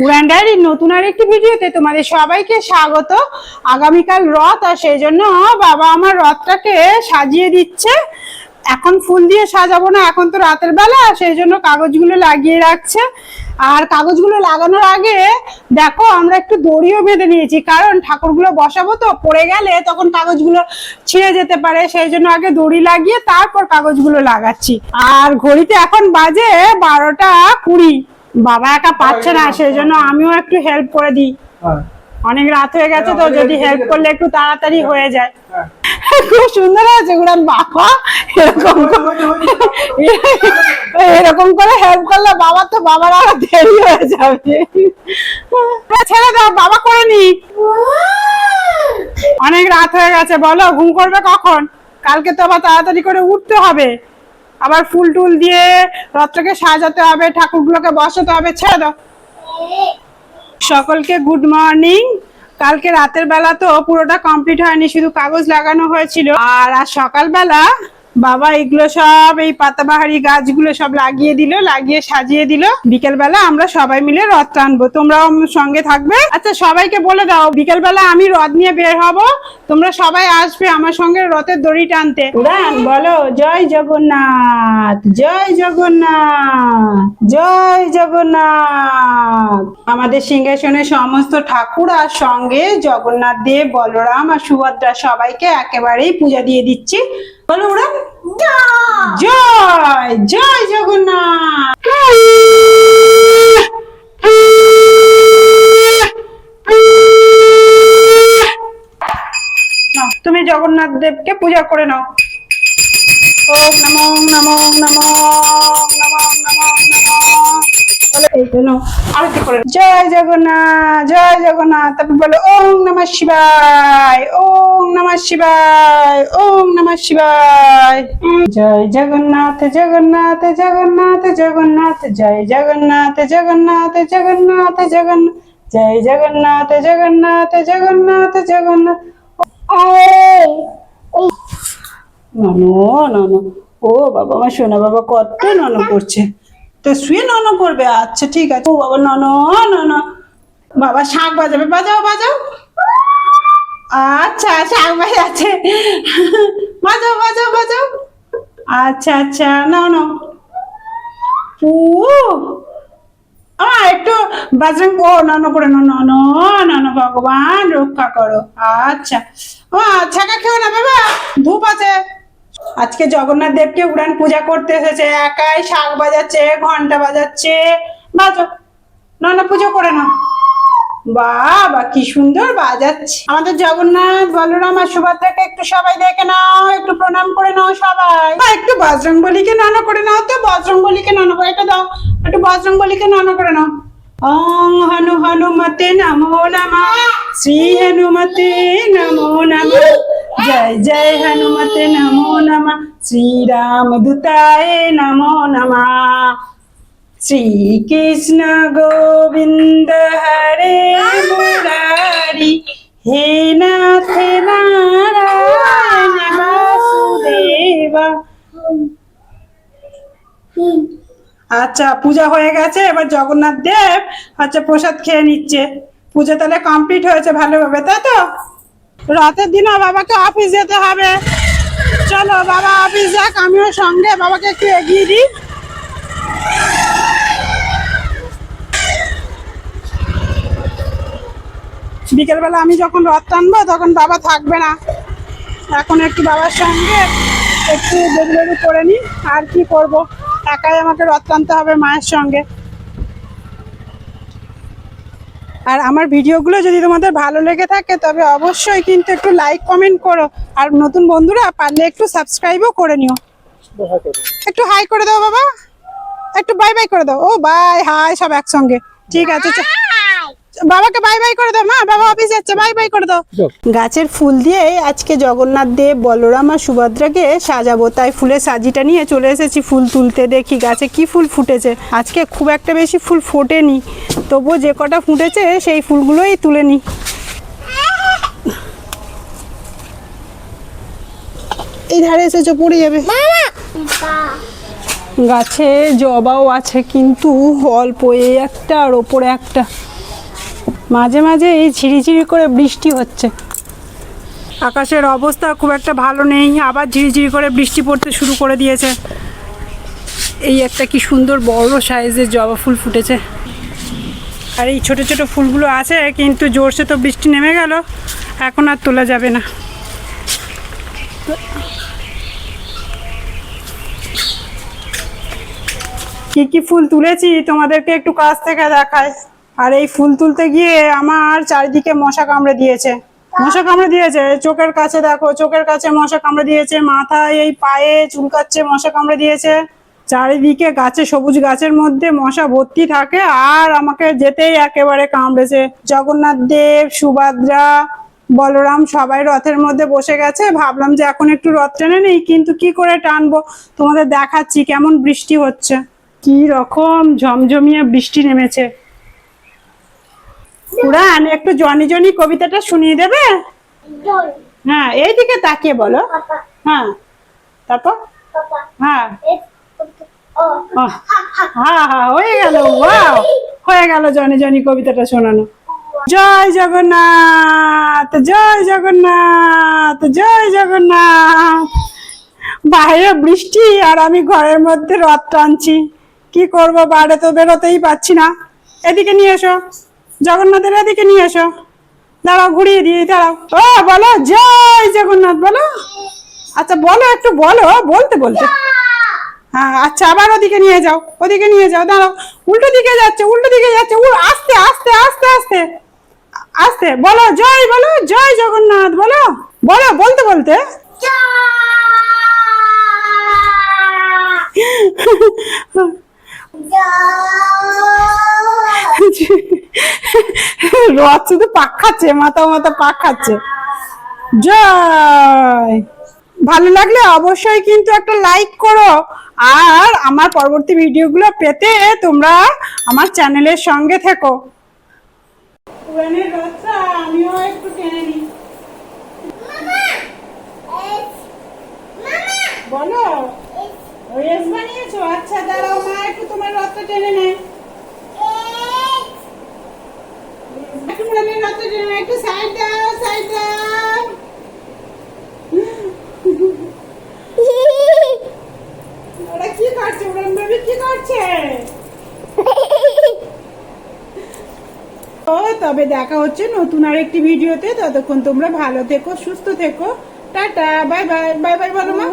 উড়ান ডায়েরির নতুন আরেকটি ভিডিওতে তোমাদের সবাইকে স্বাগত। আগামীকাল রথ, আর সেই জন্য বাবা আমার রথটাকে সাজিয়ে দিচ্ছে। এখন ফুল দিয়ে সাজাবো না, এখন তো রাতের বেলা, সেই জন্য কাগজগুলো লাগিয়ে রাখছে। আর কাগজগুলো লাগানোর আগে দেখো আমরা একটু দড়িও বেঁধে নিয়েছি, কারণ ঠাকুরগুলো বসাবো তো, পড়ে গেলে তখন কাগজগুলো ছিঁড়ে যেতে পারে, সেই জন্য আগে দড়ি লাগিয়ে তারপর কাগজগুলো লাগাচ্ছি। আর ঘড়িতে এখন বাজে 12:20। বাবা একা পাচ্ছে না, সেই জন্য আমিও একটু হেল্প করে দিই। অনেক রাত হয়ে গেছে তো, যদি হেল্প করলে একটু তাড়াতাড়ি হয়ে যায়। খুব সুন্দর আছে উড়ান বাবা, এরকম করে হেল্প করলে বাবার তো বাবার আরো দেরি হয়ে যাবে। ছেড়ে দাও, বাবা করে নি। অনেক রাত হয়ে গেছে, বলো ঘুম করবে কখন? কালকে তো আবার তাড়াতাড়ি করে উঠতে হবে, আবার ফুল টুল দিয়ে রথটাকে সাজাতে হবে, ঠাকুরগুলোকে বসাতে হবে। ছেড়ে দাও। সকলকে গুড মর্নিং। কালকে রাতের বেলা তো পুরোটা কমপ্লিট হয়নি, শুধু কাগজ লাগানো হয়েছিল। আর আজ সকালবেলা বাবা এগুলো সব, এই পাতাবাহারি গাছগুলো সব লাগিয়ে দিল, লাগিয়ে সাজিয়ে দিল। বিকেল বেলা আমরা সবাই মিলে রথ টানবো, তোমরাও সঙ্গে থাকবে। আচ্ছা সবাইকে বলে দাও, বিকেল বেলা আমি রথ নিয়ে বের হব, তোমরা সবাই আসবে আমার সঙ্গে রথের দড়ি টানতে। উড়ান বলো, জয় জগন্নাথ, জয় জগন্নাথ, জয় জগন্নাথ। আমাদের সিংহাসনের সমস্ত ঠাকুর আর সঙ্গে জগন্নাথ দেব, বলরাম আর সুভদ্রা সবাইকে একেবারেই পূজা দিয়ে দিচ্ছি। বলো উড়ান, জয় জয় জগন্নাথ। তুমি জগন্নাথ দেবকে পূজা করে নাও। ওম নমো নমো নমো নমো নমো নমো। এই তো আরতি করে জয় জগন্নাথ, জয় জগন্নাথ। তারপর বলো ওম নমঃ শিবায়, ওম নমঃ শিবায়, ওম নমঃ শিবায়। জয় জগন্নাথ জগন্নাথ জগন্নাথ জগন্নাথ, জয় জগন্নাথ জগন্নাথ জগন্নাথ জগন্নাথ, জয় জগন্নাথ জগন্নাথ জগন্নাথ জগন্নাথ। ননো ননো, ও বাবা আমার সোনা বাবা কত ননো করছে, তো শুয়ে ননো করবে। আচ্ছা ঠিক আছে। ও বাবা ননো ননো, বাবা শাঁখ বাজাবে, বাজাও বাজাও। আচ্ছা শাঁখ বাজাচ্ছে, বাজাও বাজাও বাজাও। আচ্ছা আচ্ছা নাও নাও। একটু বাজরং, ও ননো করে ননো ননো, ভগবান রক্ষা করো। আচ্ছা ও ছাকা খেও না বাবা, ধূপ আছে। আজকে জগন্নাথ দেবকে উড়ান পূজা করতে এসেছে, একাই শাঁখ বাজাচ্ছে, ঘন্টা বাজাচ্ছে। বাজো না, পুজো করে নাও। বাবা কি সুন্দর বাজাচ্ছে। আমাদের জগন্নাথ, বলরাম আর সুভদ্রাকে একটু সবাই দেখে নাও, একটু প্রণাম করে নাও সবাই। একটু বজরংবলীকে নন করে নাও তো, বজরংবলীকে নন করে, এটা দাও, একটু বজরংবলীকে নন করে নাও। ওং হনু হনুমতে নমো নমঃ, শ্রী হনুমতে নমো নমঃ, জয় জয় হনুমতে নমো নমঃ, শ্রীরামদূতায় নমো নমঃ। শ্রীকৃষ্ণ গোবিন্দ হরে মুরারি, হে নাথ নারায়ণ বাসুদেবা। আচ্ছা পূজা হয়ে গেছে, এবার জগন্নাথ দেব আচ্ছা প্রসাদ খেয়ে নিচ্ছে। পূজা তাহলে কমপ্লিট হয়েছে ভালোভাবে, তাই তো? রাতের দিনও বাবাকে অফিস যেতে হবে। চলো বাবা অফিস যাক, আমিও সঙ্গে বাবাকে একটু এগিয়ে দিই। বিকেলবেলা আমি যখন রথ টানবো তখন বাবা থাকবে না, এখন একটু বাবার সঙ্গে একটু বেরু করে নি। আর কি করব, একাই আমাকে রথ টানতে হবে মায়ের সঙ্গে। আর আমার ভিডিওগুলো যদি তোমাদের ভালো লেগে থাকে তবে অবশ্যই কিন্তু একটু লাইক কমেন্ট করো, আর নতুন বন্ধুরা পারলে একটু সাবস্ক্রাইবও করে নিও। একটু হাই করে দাও বাবা, একটু বাই বাই করে দাও। ও বাই হাই সব একসঙ্গে, ঠিক আছে। বাবাকে বাই বাই করে দাও, মা বাবা অফিস যাচ্ছে, বাই বাই করে দাও। গাছের ফুল দিয়ে আজকে জগন্নাথ দেব, বলরাম আর সুভদ্রাকে সাজাবো, তাই ফুলের সাজিটা নিয়ে চলে এসেছি ফুল তুলতে। দেখি গাছে কি ফুল ফুটেছে। আজকে খুব একটা বেশি ফুল ফোটেনি, তবুও যে কটা ফুটেছে সেই ফুলগুলোই তুলে নি। এই ধারে এসেছো, পড়ে যাবে। গাছে জবাও আছে কিন্তু অল্প, এই একটা আর ওপরে একটা। মাঝে মাঝে এই ঝিরিঝিরি করে বৃষ্টি হচ্ছে। আকাশের অবস্থা খুব একটা ভালো নেই, আবার ঝিরিঝিরি করে বৃষ্টি পড়তে শুরু করে দিয়েছে। এই একটা কি সুন্দর বড় সাইজের জবা ফুল ফুটেছে, আর এই ছোট ছোট ফুলগুলো আছে, কিন্তু জোরসে তো বৃষ্টি নেমে গেল, এখন আর তোলা যাবে না। কি কি ফুল তুলেছি তোমাদেরকে একটু কাছ থেকে দেখায়। আর এই ফুল তুলতে গিয়ে আমার চারিদিকে মশা কামড়ে দিয়েছে, মশা কামড়ে দিয়েছে। চোখের কাছে দেখো, চোখের কাছে মশা কামড়ে দিয়েছে, মাথায় এই পায়ে চুলকাচ্ছে, মশা কামড়ে দিয়েছে। চারিদিকে গাছে, সবুজ গাছের মধ্যে মশা ভর্তি থাকে, আর আমাকে যেতেই একেবারে কামড়েছে। জগন্নাথ দেব, সুভদ্রা, বলরাম সবাই রথের মধ্যে বসে গেছে। ভাবলাম যে এখন একটু রথ টেনে নেই, কিন্তু কি করে টানবো তোমাদের দেখাচ্ছি। কেমন বৃষ্টি হচ্ছে, কি রকম ঝমঝমিয়ে বৃষ্টি নেমেছে। উড়ান, একটু জনি জনি কবিতাটা শুনিয়ে দেবে? হ্যাঁ, এইদিকে তাকিয়ে বলো। হ্যাঁ, তারপর হ্যাঁ হ্যাঁ হ্যাঁ, হয়ে গেল। ওয়াও, হয়ে গেল জনি জনি কবিতাটা শোনানো। জয় জগন্নাথ, জয় জগন্নাথ, জয় জগন্নাথ। বাইরে বৃষ্টি আর আমি ঘরের মধ্যে রথ টানছি। কি করব, বাইরে তো বেরোতেই পারছি না। এদিকে নিয়ে এসো, জগন্নাথের এদিকে নিয়ে এসো। দাঁড়াও, ঘুরিয়ে দিয়ে দাঁড়াও। ও বলো জয় জগন্নাথ বলো। আচ্ছা বলো, একটু বলো, বলতে বলতে। হ্যাঁ আচ্ছা, আবার ওদিকে নিয়ে যাও, ওদিকে নিয়ে যাও। দাঁড়াও, উল্টো দিকে যাচ্ছে, উল্টো দিকে যাচ্ছে। আস্তে আস্তে আস্তে আস্তে আস্তে বলো, জয় বলো, জয় জগন্নাথ বলো, বলো বলতে বলতে। রথ শুধু পাক খাচ্ছে, মাথা মাথা পাক খাচ্ছে। জয়। ভালো লাগলে অবশ্যই কিন্তু একটা লাইক করো, আর আমার পরবর্তী ভিডিওগুলো পেতে তোমরা আমার চ্যানেলের সঙ্গে থেকো। পুরানের রথটা আমিও একটু টেনে নিই। বলো, রেস বানিয়েছো? আচ্ছা দাঁড়াও, মা একটু তোমার রথটা টেনে নেয়। একটু পুরানের রথটা টেনে নেয়, একটু সাইড দাও, সাইড দাও। ওরা কি করছে, উড়ান বেবি কি করছে? ও তবে দেখা হচ্ছে নতুন আরেকটি ভিডিওতে। ততক্ষণ তোমরা ভালো থেকো, সুস্থ থেকো। Tata, bye bye. Bye bye বলো মা।